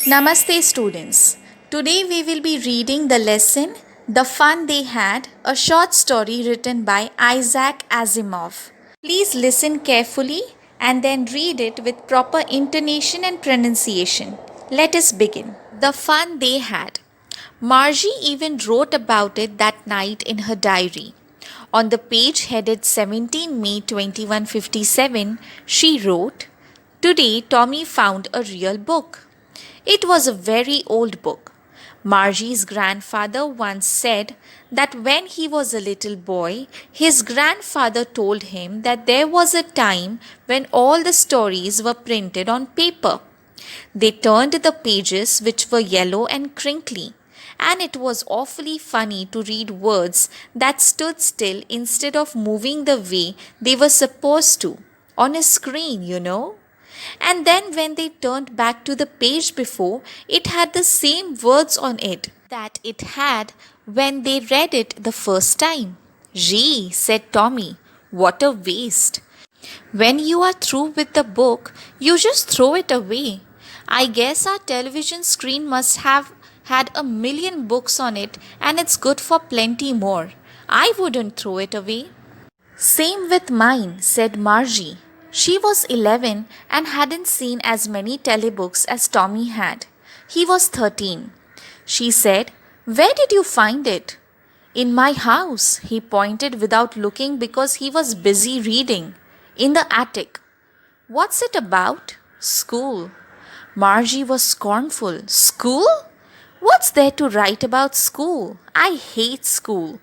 Namaste, students. Today we will be reading the lesson The Fun They Had, a short story written by Isaac Asimov. Please listen carefully and then read it with proper intonation and pronunciation. Let us begin. The fun they had. Margie even wrote about it that night in her diary. On the page headed 17 May 2157, she wrote, Today Tommy found a real book. It was a very old book. Margie's grandfather once said that when he was a little boy, his grandfather told him that there was a time when all the stories were printed on paper. They turned the pages, which were yellow and crinkly, and it was awfully funny to read words that stood still instead of moving the way they were supposed to, on a screen, you know. And then when they turned back to the page before, it had the same words on it that it had when they read it the first time. Gee, said Tommy, what a waste. When you are through with the book, you just throw it away. I guess our television screen must have had a million books on it and it's good for plenty more. I wouldn't throw it away. Same with mine, said Margie. She was 11 and hadn't seen as many telebooks as Tommy had. He was 13. She said, Where did you find it? In my house, he pointed without looking because he was busy reading. In the attic. What's it about? School. Margie was scornful. School? What's there to write about school? I hate school.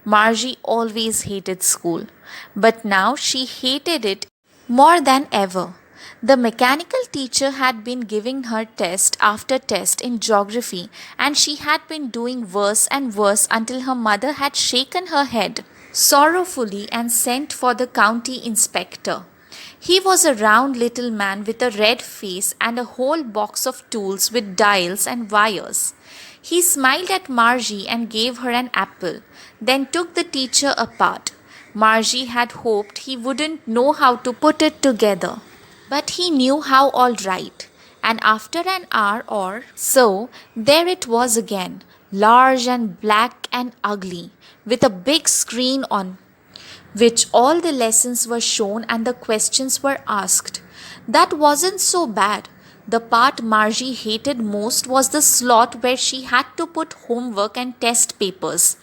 Margie always hated school, but now she hated it more than ever. The mechanical teacher had been giving her test after test in geography, and she had been doing worse and worse until her mother had shaken her head sorrowfully and sent for the county inspector. He was a round little man with a red face and a whole box of tools with dials and wires. He smiled at Margie and gave her an apple, then took the teacher apart. Margie had hoped he wouldn't know how to put it together, but he knew how all right. And after an hour or so, there it was again, large and black and ugly, with a big screen on which all the lessons were shown and the questions were asked. That wasn't so bad. The part Margie hated most was the slot where she had to put homework and test papers.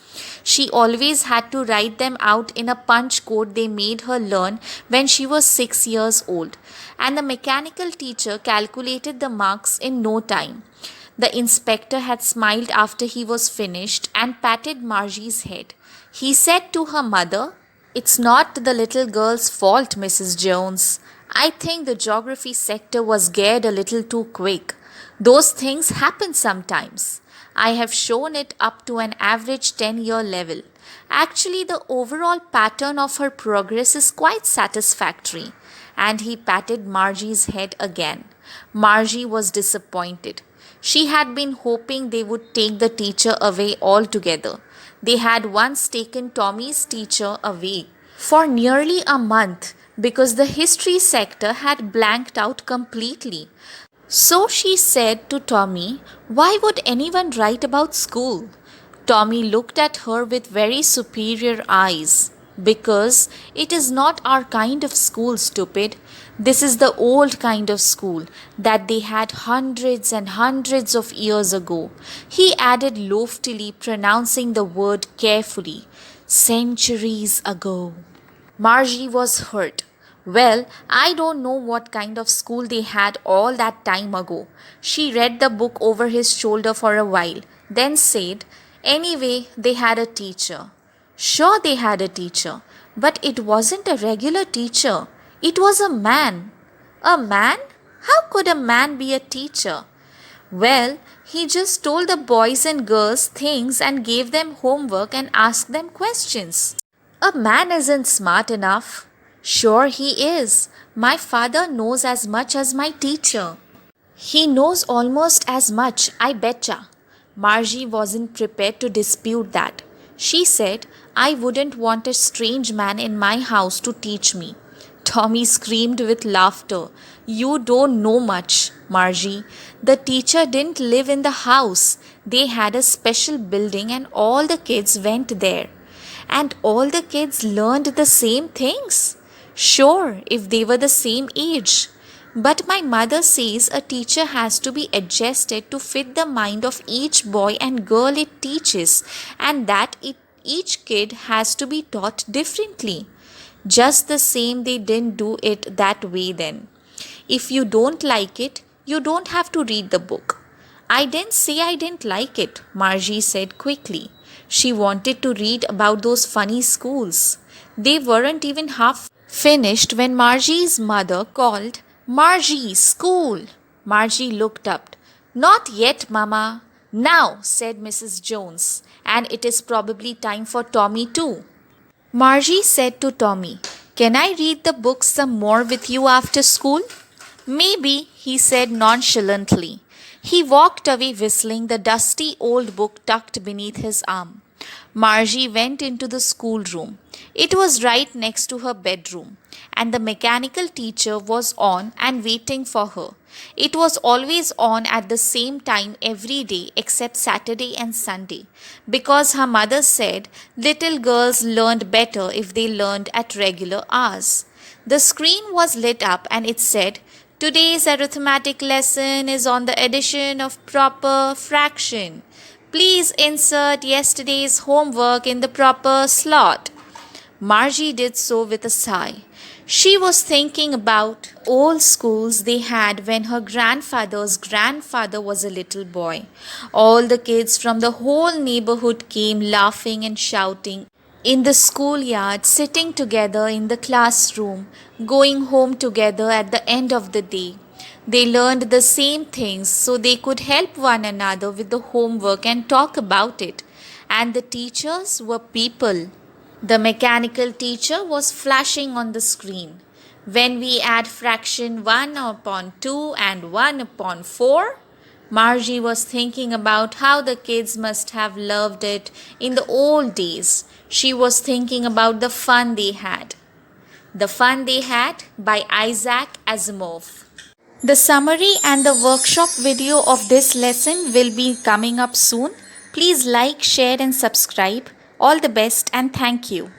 She always had to write them out in a punch code they made her learn when she was 6 years old, and the mechanical teacher calculated the marks in no time. The inspector had smiled after he was finished and patted Margie's head. He said to her mother, It's not the little girl's fault, Mrs. Jones. I think the geography sector was geared a little too quick. Those things happen sometimes. I have shown it up to an average 10-year level. Actually, the overall pattern of her progress is quite satisfactory. And he patted Margie's head again. Margie was disappointed. She had been hoping they would take the teacher away altogether. They had once taken Tommy's teacher away for nearly a month because the history sector had blanked out completely. So she said to Tommy, Why would anyone write about school? Tommy looked at her with very superior eyes. Because it is not our kind of school, stupid. This is the old kind of school that they had hundreds and hundreds of years ago. He added loftily, pronouncing the word carefully. Centuries ago. Margie was hurt. Well, I don't know what kind of school they had all that time ago. She read the book over his shoulder for a while, then said, Anyway, they had a teacher. Sure, they had a teacher, but it wasn't a regular teacher. It was a man. A man? How could a man be a teacher? Well, he just told the boys and girls things and gave them homework and asked them questions. A man isn't smart enough. Sure, he is. My father knows as much as my teacher. He knows almost as much, I betcha. Margie wasn't prepared to dispute that. She said, I wouldn't want a strange man in my house to teach me. Tommy screamed with laughter. You don't know much, Margie. The teacher didn't live in the house. They had a special building and all the kids went there. And all the kids learned the same things? Sure, if they were the same age. But my mother says a teacher has to be adjusted to fit the mind of each boy and girl it teaches, and that each kid has to be taught differently. Just the same, they didn't do it that way then. If you don't like it, you don't have to read the book. I didn't say I didn't like it, Margie said quickly. She wanted to read about those funny schools. They weren't even half finished when Margie's mother called, Margie, school! Margie looked up. Not yet, Mama. Now, said Mrs. Jones, and it is probably time for Tommy too. Margie said to Tommy, Can I read the book some more with you after school? Maybe, he said nonchalantly. He walked away whistling, the dusty old book tucked beneath his arm. Margie went into the schoolroom. It was right next to her bedroom, and the mechanical teacher was on and waiting for her. It was always on at the same time every day except Saturday and Sunday, because her mother said little girls learned better if they learned at regular hours. The screen was lit up and it said, Today's arithmetic lesson is on the addition of proper fraction. Please insert yesterday's homework in the proper slot. Margie did so with a sigh. She was thinking about old schools they had when her grandfather's grandfather was a little boy. All the kids from the whole neighborhood came laughing and shouting in the schoolyard, sitting together in the classroom, going home together at the end of the day. They learned the same things so they could help one another with the homework and talk about it. And the teachers were people. The mechanical teacher was flashing on the screen. When we add fraction 1 upon 2 and 1 upon 4, Margie was thinking about how the kids must have loved it in the old days. She was thinking about the fun they had. The Fun They Had by Isaac Asimov. The summary and the workshop video of this lesson will be coming up soon. Please like, share and subscribe. All the best and thank you.